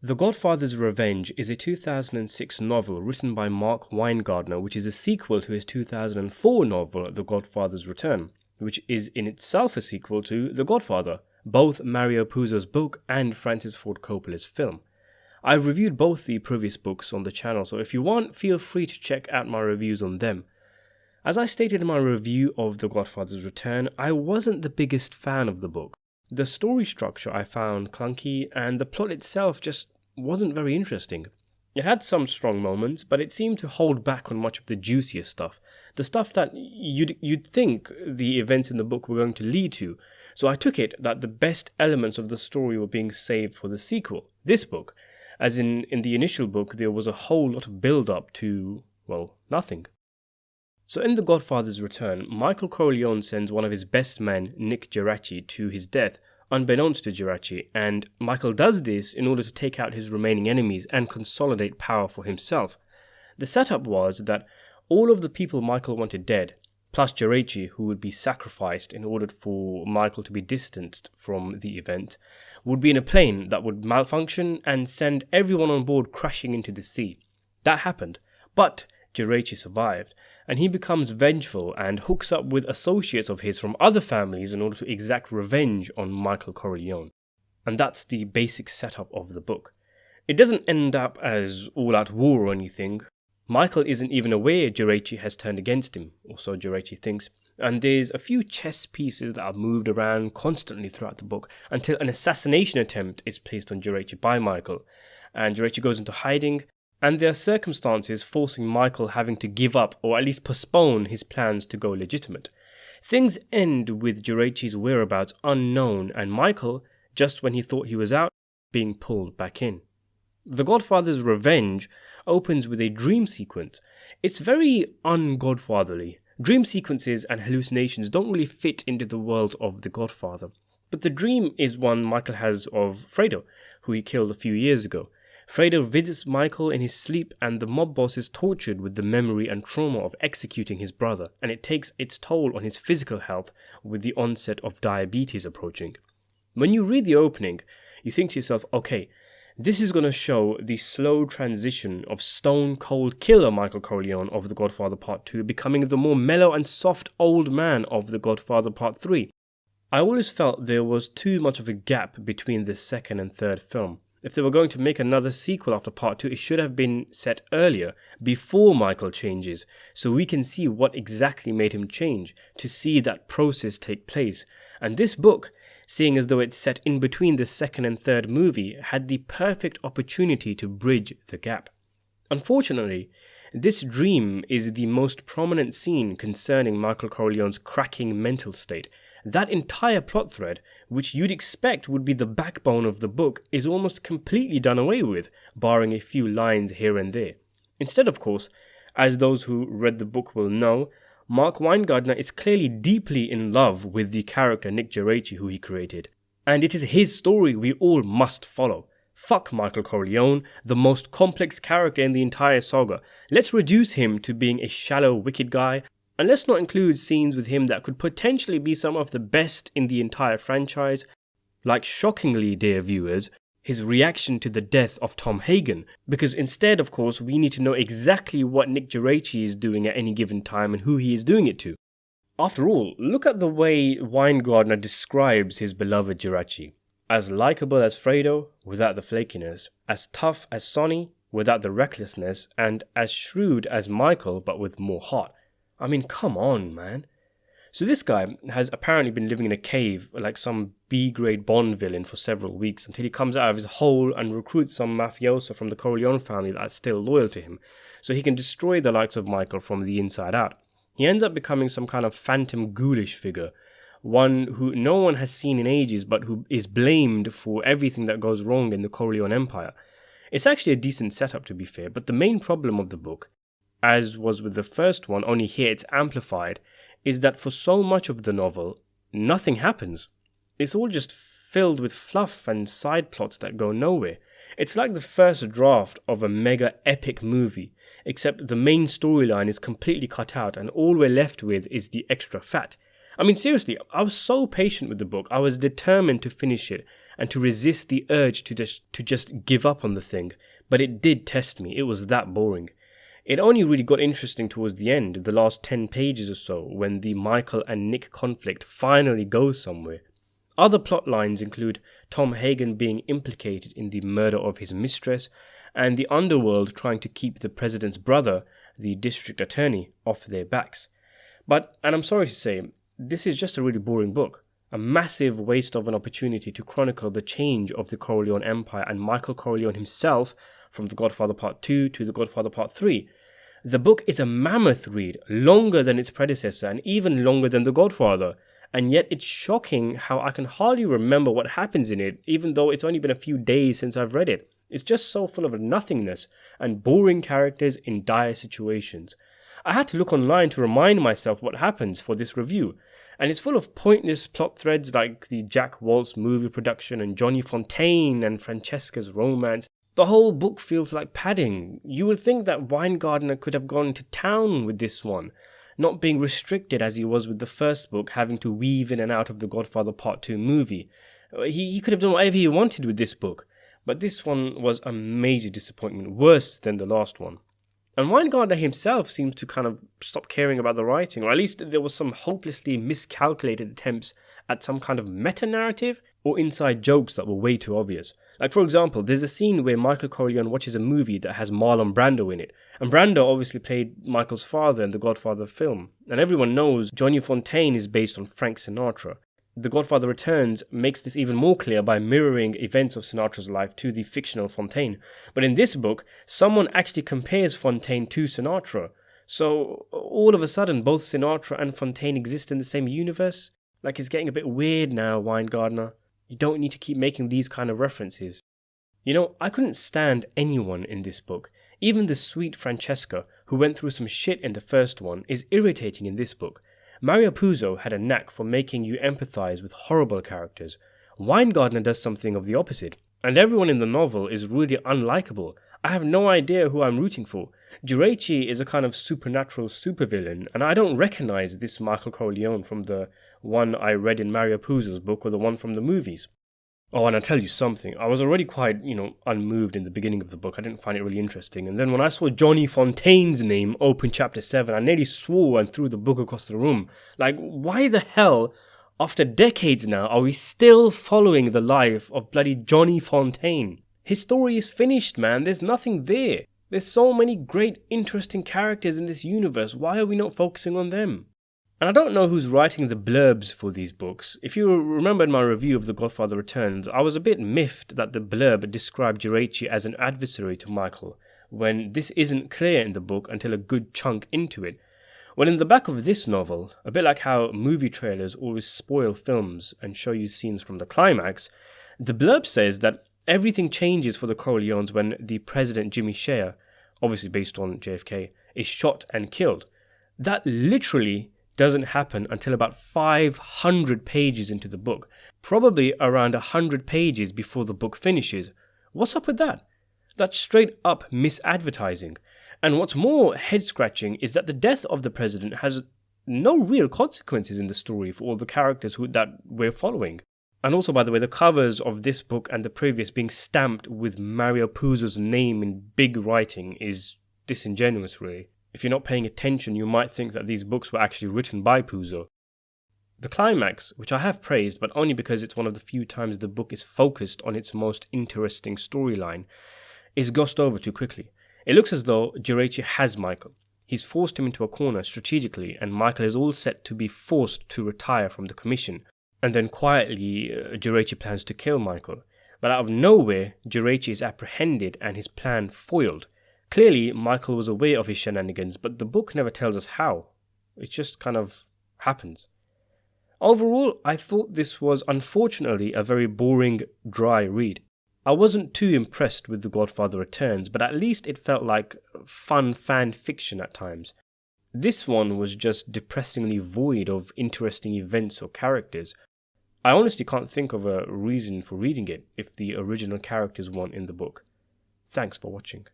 The Godfather's Revenge is a 2006 novel written by Mark Weingartner, which is a sequel to his 2004 novel The Godfather's Return, which is in itself a sequel to The Godfather, both Mario Puzo's book and Francis Ford Coppola's film. I've reviewed both the previous books on the channel, so if you want, feel free to check out my reviews on them. As I stated in my review of The Godfather's Return, I wasn't the biggest fan of the book. The story structure I found clunky, and the plot itself just wasn't very interesting. It had some strong moments, but it seemed to hold back on much of the juicier stuff. The stuff that you'd think the events in the book were going to lead to. So I took it that the best elements of the story were being saved for the sequel, this book. As in the initial book, there was a whole lot of build-up to, well, nothing. So in The Godfather's Return, Michael Corleone sends one of his best men, Nick Geraci, to his death, unbeknownst to Geraci, and Michael does this in order to take out his remaining enemies and consolidate power for himself. The setup was that all of the people Michael wanted dead, plus Geraci, who would be sacrificed in order for Michael to be distanced from the event, would be in a plane that would malfunction and send everyone on board crashing into the sea. That happened, but Geraci survived, and he becomes vengeful and hooks up with associates of his from other families in order to exact revenge on Michael Corleone. And that's the basic setup of the book. It doesn't end up as all-out war or anything. Michael isn't even aware Geraci has turned against him, or so Geraci thinks, and there's a few chess pieces that are moved around constantly throughout the book until an assassination attempt is placed on Geraci by Michael, and Geraci goes into hiding, and there are circumstances forcing Michael having to give up or at least postpone his plans to go legitimate. Things end with Geraci's whereabouts unknown and Michael, just when he thought he was out, being pulled back in. The Godfather's Revenge opens with a dream sequence. It's very un-Godfatherly. Dream sequences and hallucinations don't really fit into the world of The Godfather. But the dream is one Michael has of Fredo, who he killed a few years ago. Fredo visits Michael in his sleep, and the mob boss is tortured with the memory and trauma of executing his brother, and it takes its toll on his physical health with the onset of diabetes approaching. When you read the opening, you think to yourself, okay, this is going to show the slow transition of stone cold killer Michael Corleone of The Godfather Part 2 becoming the more mellow and soft old man of The Godfather Part 3. I always felt there was too much of a gap between the second and third film. If they were going to make another sequel after Part 2, it should have been set earlier, before Michael changes, so we can see what exactly made him change, to see that process take place. And this book, seeing as though it's set in between the second and third movie, had the perfect opportunity to bridge the gap. Unfortunately, this dream is the most prominent scene concerning Michael Corleone's cracking mental state. That entire plot thread, which you'd expect would be the backbone of the book, is almost completely done away with, barring a few lines here and there. Instead, of course, as those who read the book will know, Mark Weingartner is clearly deeply in love with the character Nick Geraci who he created. And it is his story we all must follow. Fuck Michael Corleone, the most complex character in the entire saga. Let's reduce him to being a shallow, wicked guy, and let's not include scenes with him that could potentially be some of the best in the entire franchise, like shockingly, dear viewers, his reaction to the death of Tom Hagen, because instead, of course, we need to know exactly what Nick Geraci is doing at any given time and who he is doing it to. After all, look at the way Weingartner describes his beloved Geraci. As likable as Fredo, without the flakiness, as tough as Sonny, without the recklessness, and as shrewd as Michael, but with more heart. I mean, come on, man. So this guy has apparently been living in a cave like some B-grade Bond villain for several weeks until he comes out of his hole and recruits some mafioso from the Corleone family that's still loyal to him, so he can destroy the likes of Michael from the inside out. He ends up becoming some kind of phantom ghoulish figure, one who no one has seen in ages but who is blamed for everything that goes wrong in the Corleone Empire. It's actually a decent setup, to be fair, but the main problem of the book, as was with the first one, only here it's amplified, is that for so much of the novel, nothing happens. It's all just filled with fluff and side plots that go nowhere. It's like the first draft of a mega epic movie, except the main storyline is completely cut out and all we're left with is the extra fat. I mean, seriously, I was so patient with the book. I was determined to finish it and to resist the urge to just give up on the thing. But it did test me. It was that boring. It only really got interesting towards the end, the last 10 pages or so, when the Michael and Nick conflict finally goes somewhere. Other plot lines include Tom Hagen being implicated in the murder of his mistress, and the underworld trying to keep the president's brother, the district attorney, off their backs. But, and I'm sorry to say, this is just a really boring book. A massive waste of an opportunity to chronicle the change of the Corleone Empire and Michael Corleone himself from The Godfather Part 2 to The Godfather Part 3. The book is a mammoth read, longer than its predecessor and even longer than The Godfather, and yet it's shocking how I can hardly remember what happens in it, even though it's only been a few days since I've read it. It's just so full of nothingness and boring characters in dire situations. I had to look online to remind myself what happens for this review, and it's full of pointless plot threads like the Jack Waltz movie production and Johnny Fontaine and Francesca's romance. The whole book feels like padding. You would think that Weingartner could have gone to town with this one, not being restricted as he was with the first book, having to weave in and out of the Godfather Part 2 movie. He could have done whatever he wanted with this book, but this one was a major disappointment, worse than the last one. And Weingartner himself seems to kind of stop caring about the writing, or at least there was some hopelessly miscalculated attempts at some kind of meta-narrative or inside jokes that were way too obvious. Like, for example, there's a scene where Michael Corleone watches a movie that has Marlon Brando in it. And Brando obviously played Michael's father in the Godfather film. And everyone knows Johnny Fontaine is based on Frank Sinatra. The Godfather Returns makes this even more clear by mirroring events of Sinatra's life to the fictional Fontaine. But in this book, someone actually compares Fontaine to Sinatra. So all of a sudden, both Sinatra and Fontaine exist in the same universe? Like, it's getting a bit weird now, Weingartner. You don't need to keep making these kind of references. You know, I couldn't stand anyone in this book. Even the sweet Francesca, who went through some shit in the first one, is irritating in this book. Mario Puzo had a knack for making you empathize with horrible characters. Weingartner does something of the opposite, and everyone in the novel is really unlikable. I have no idea who I'm rooting for. Geraci is a kind of supernatural supervillain, and I don't recognize this Michael Corleone from the one I read in Mario Puzo's book or the one from the movies. Oh, and I'll tell you something. I was already quite, unmoved in the beginning of the book. I didn't find it really interesting. And then when I saw Johnny Fontaine's name open chapter 7, I nearly swore and threw the book across the room. Like, why the hell, after decades now, are we still following the life of bloody Johnny Fontaine? His story is finished, man. There's nothing there. There's so many great, interesting characters in this universe. Why are we not focusing on them? And I don't know who's writing the blurbs for these books. If you remember in my review of The Godfather Returns, I was a bit miffed that the blurb described Geraci as an adversary to Michael, when this isn't clear in the book until a good chunk into it. Well, in the back of this novel, a bit like how movie trailers always spoil films and show you scenes from the climax, the blurb says that everything changes for the Corleones when the president Jimmy Shea, obviously based on JFK, is shot and killed. That literally doesn't happen until about 500 pages into the book, probably around 100 pages before the book finishes. What's up with that? That's straight up misadvertising. And what's more head-scratching is that the death of the president has no real consequences in the story for all the characters that we're following. And also, by the way, the covers of this book and the previous being stamped with Mario Puzo's name in big writing is disingenuous, really. If you're not paying attention, you might think that these books were actually written by Puzo. The climax, which I have praised, but only because it's one of the few times the book is focused on its most interesting storyline, is glossed over too quickly. It looks as though Geraci has Michael. He's forced him into a corner strategically, and Michael is all set to be forced to retire from the commission. And then quietly, Geraci plans to kill Michael. But out of nowhere, Geraci is apprehended and his plan foiled. Clearly, Michael was aware of his shenanigans, but the book never tells us how. It just kind of happens. Overall, I thought this was unfortunately a very boring, dry read. I wasn't too impressed with The Godfather Returns, but at least it felt like fun fan fiction at times. This one was just depressingly void of interesting events or characters. I honestly can't think of a reason for reading it if the original characters weren't in the book. Thanks for watching.